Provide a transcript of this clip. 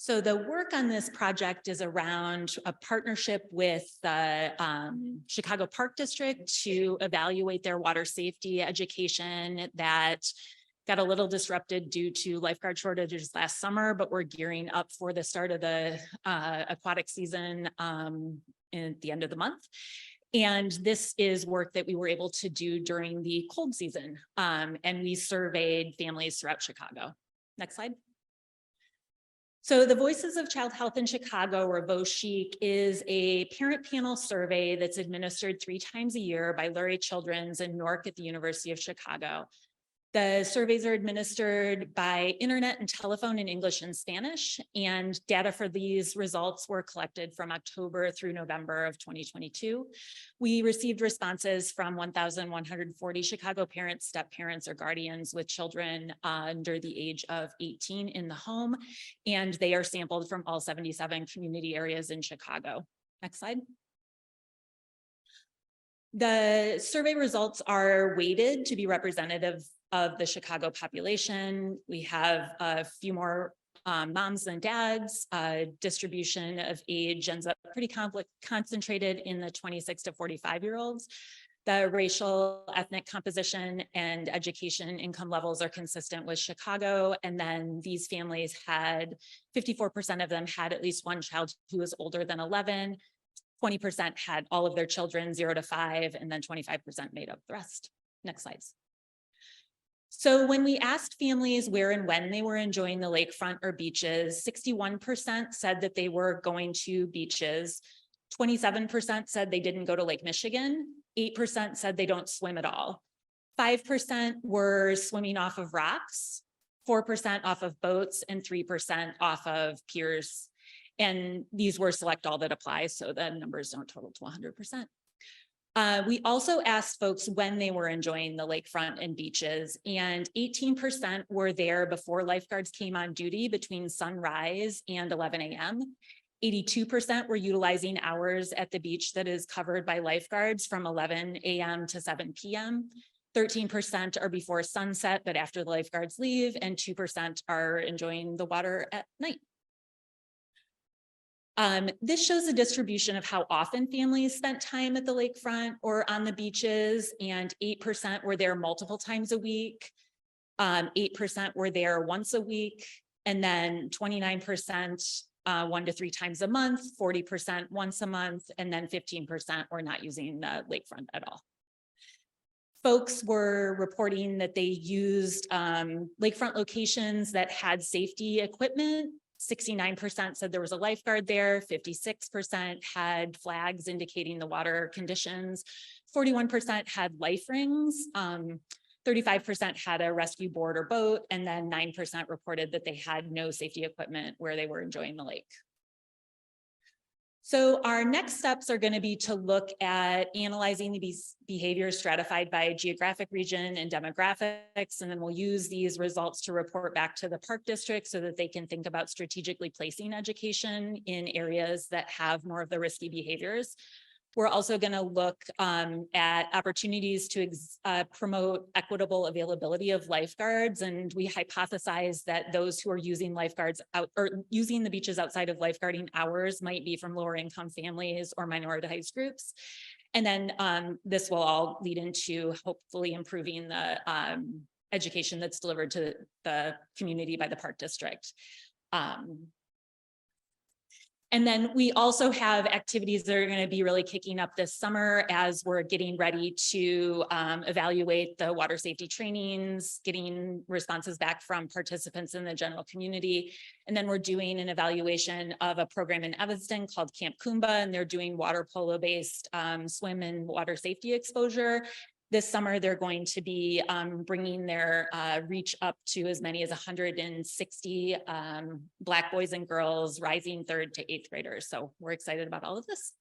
So the work on this project is around a partnership with the Chicago Park District to evaluate their water safety education that got a little disrupted due to lifeguard shortages last summer, but we're gearing up for the start of the aquatic season at the end of the month. And this is work that we were able to do during the cold season. And we surveyed families throughout Chicago. Next slide. So the Voices of Child Health in Chicago, or VOCHIC, is a parent panel survey that's administered 3 times a year by Lurie Children's and NORC at the University of Chicago. The surveys are administered by internet and telephone in English and Spanish, and data for these results were collected from October through November of 2022. We received responses from 1,140 Chicago parents, step parents, or guardians with children under the age of 18 in the home, and they are sampled from all 77 community areas in Chicago. Next slide. The survey results are weighted to be representative of the Chicago population. We have a few more moms than dads. Distribution of age ends up pretty concentrated in the 26 to 45-year-olds. The racial, ethnic composition and education income levels are consistent with Chicago. And then these families had, 54% of them had at least one child who was older than 11. 20% had all of their children 0 to 5, and then 25% made up the rest. Next slides. So when we asked families where and when they were enjoying the lakefront or beaches, 61% said that they were going to beaches. 27% said they didn't go to Lake Michigan. 8% said they don't swim at all. 5% were swimming off of rocks, 4% off of boats, and 3% off of piers. And these were select all that apply, so the numbers don't total to 100%. We also asked folks when they were enjoying the lakefront and beaches, and 18% were there before lifeguards came on duty between sunrise and 11 a.m. 82% were utilizing hours at the beach that is covered by lifeguards from 11 a.m. to 7 p.m. 13% are before sunset, but after the lifeguards leave, and 2% are enjoying the water at night. This shows a distribution of how often families spent time at the lakefront or on the beaches, and 8% were there multiple times a week, 8% were there once a week, and then 29% 1 to 3 times a month, 40% once a month, and then 15% were not using the lakefront at all. Folks were reporting that they used lakefront locations that had safety equipment. 69% said there was a lifeguard there, 56% had flags indicating the water conditions, 41% had life rings, 35% had a rescue board or boat, and then 9% reported that they had no safety equipment where they were enjoying the lake. So our next steps are going to be to look at analyzing these behaviors stratified by geographic region and demographics, and then we'll use these results to report back to the park district so that they can think about strategically placing education in areas that have more of the risky behaviors. We're also going to look at opportunities to promote equitable availability of lifeguards, and we hypothesize that those who are using lifeguards out or using the beaches outside of lifeguarding hours might be from lower income families or minoritized groups. And then this will all lead into hopefully improving the education that's delivered to the community by the park district. And then we also have activities that are going to be really kicking up this summer as we're getting ready to evaluate the water safety trainings, getting responses back from participants in the general community. And then we're doing an evaluation of a program in Evanston called Camp Kumba, and they're doing water polo based swim and water safety exposure. This summer, they're going to be bringing their reach up to as many as 160 Black boys and girls, rising 3rd to 8th graders. So we're excited about all of this.